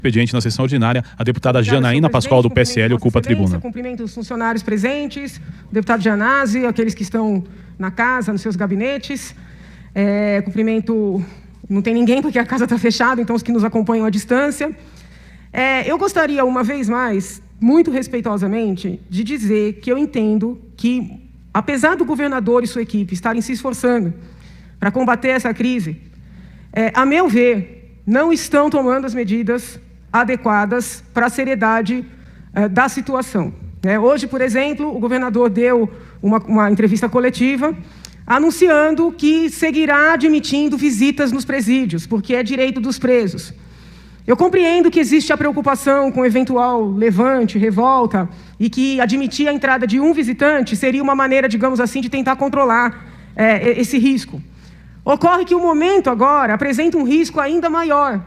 Expediente na sessão ordinária, a deputada Janaína Pascoal, do PSL, ocupa a tribuna. Cumprimento os funcionários presentes, o deputado Janazzi, aqueles que estão na casa, nos seus gabinetes. Cumprimento, não tem ninguém porque a casa está fechada, então os que nos acompanham à distância. Eu gostaria, uma vez mais, muito respeitosamente, de dizer que eu entendo que, apesar do governador e sua equipe estarem se esforçando para combater essa crise, a meu ver, não estão tomando as medidas adequadas para a seriedade da situação. Hoje, por exemplo, o governador deu uma entrevista coletiva anunciando que seguirá admitindo visitas nos presídios, porque é direito dos presos. Eu compreendo que existe a preocupação com eventual levante, revolta, e que admitir a entrada de um visitante seria uma maneira, digamos assim, de tentar controlar esse risco. Ocorre que o momento agora apresenta um risco ainda maior,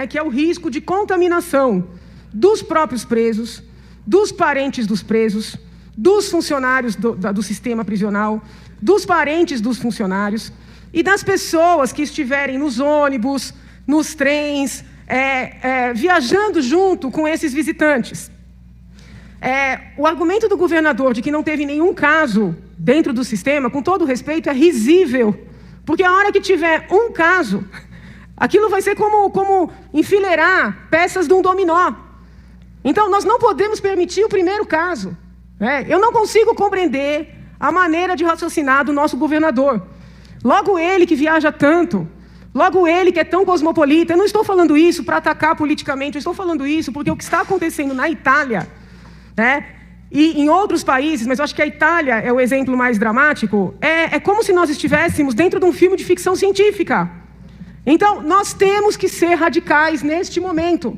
que é o risco de contaminação dos próprios presos, dos parentes dos presos, dos funcionários do sistema prisional, dos parentes dos funcionários e das pessoas que estiverem nos ônibus, nos trens, viajando junto com esses visitantes. O argumento do governador de que não teve nenhum caso dentro do sistema, com todo respeito, é risível, porque a hora que tiver um caso, aquilo vai ser como enfileirar peças de um dominó. Então, nós não podemos permitir o primeiro caso. Eu não consigo compreender a maneira de raciocinar do nosso governador. Logo ele que viaja tanto, logo ele que é tão cosmopolita. Eu não estou falando isso para atacar politicamente, eu estou falando isso porque o que está acontecendo na Itália, e em outros países, mas eu acho que a Itália é o exemplo mais dramático, é como se nós estivéssemos dentro de um filme de ficção científica. Então, nós temos que ser radicais neste momento.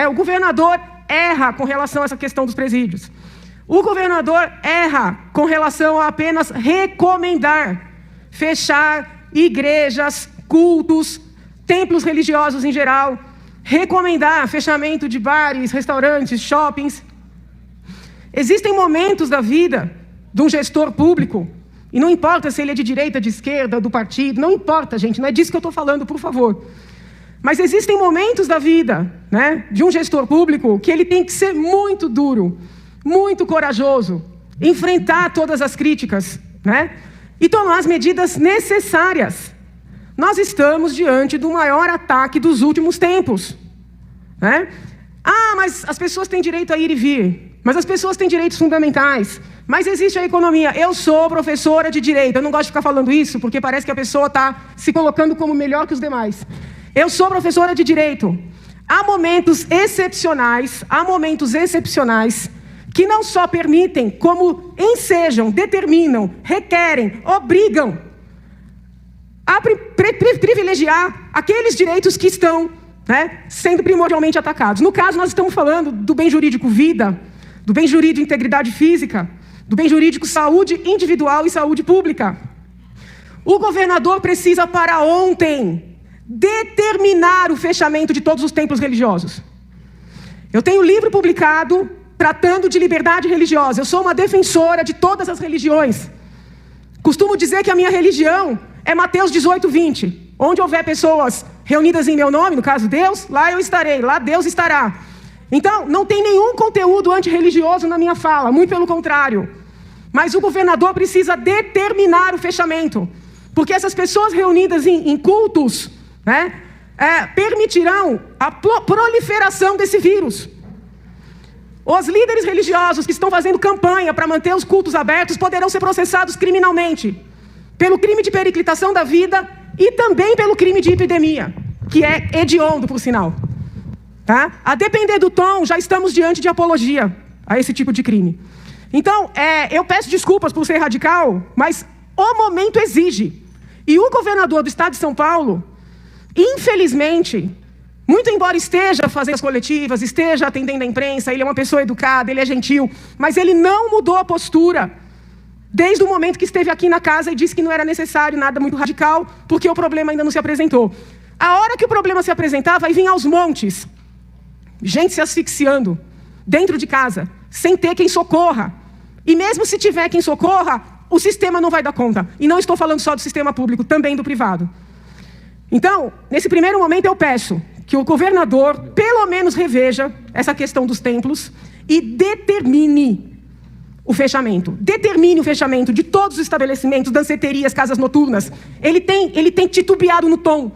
O governador erra com relação a essa questão dos presídios. O governador erra com relação a apenas recomendar fechar igrejas, cultos, templos religiosos em geral, recomendar fechamento de bares, restaurantes, shoppings. Existem momentos da vida de um gestor público, e não importa se ele é de direita, de esquerda, do partido, não importa, gente, não é disso que eu estou falando, por favor. Mas existem momentos da vida, de um gestor público que ele tem que ser muito duro, muito corajoso, enfrentar todas as críticas, e tomar as medidas necessárias. Nós estamos diante do maior ataque dos últimos tempos. Mas as pessoas têm direito a ir e vir, mas as pessoas têm direitos fundamentais, mas existe a economia. Eu sou professora de direito, eu não gosto de ficar falando isso, porque parece que a pessoa está se colocando como melhor que os demais. Eu sou professora de direito. Há momentos excepcionais que não só permitem, como ensejam, determinam, requerem, obrigam a privilegiar aqueles direitos que estão sendo primordialmente atacados. No caso, nós estamos falando do bem jurídico vida, do bem jurídico integridade física, do bem jurídico saúde individual e saúde pública. O governador precisa, para ontem, determinar o fechamento de todos os templos religiosos. Eu tenho um livro publicado tratando de liberdade religiosa. Eu sou uma defensora de todas as religiões. Costumo dizer que a minha religião é Mateus 18:20. Onde houver pessoas reunidas em meu nome, no caso Deus, lá eu estarei, lá Deus estará. Então, não tem nenhum conteúdo antirreligioso na minha fala, muito pelo contrário. Mas o governador precisa determinar o fechamento, porque essas pessoas reunidas em cultos, permitirão a proliferação desse vírus. Os líderes religiosos que estão fazendo campanha para manter os cultos abertos poderão ser processados criminalmente, pelo crime de periclitação da vida e também pelo crime de epidemia, que é hediondo, por sinal. A depender do tom, já estamos diante de apologia a esse tipo de crime. Então, eu peço desculpas por ser radical, mas o momento exige. E o governador do estado de São Paulo, infelizmente, muito embora esteja fazendo as coletivas, esteja atendendo a imprensa, ele é uma pessoa educada, ele é gentil, mas ele não mudou a postura desde o momento que esteve aqui na casa e disse que não era necessário nada muito radical, porque o problema ainda não se apresentou. A hora que o problema se apresentar, vai vir aos montes. Gente se asfixiando dentro de casa, sem ter quem socorra. E mesmo se tiver quem socorra, o sistema não vai dar conta. E não estou falando só do sistema público, também do privado. Então, nesse primeiro momento eu peço que o governador, pelo menos, reveja essa questão dos templos e determine o fechamento. Determine o fechamento de todos os estabelecimentos, danceterias, casas noturnas. Ele tem titubeado no tom.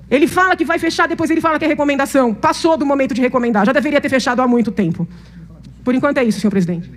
Ele fala que vai fechar, depois ele fala que é recomendação. Passou do momento de recomendar, já deveria ter fechado há muito tempo. Por enquanto é isso, senhor presidente.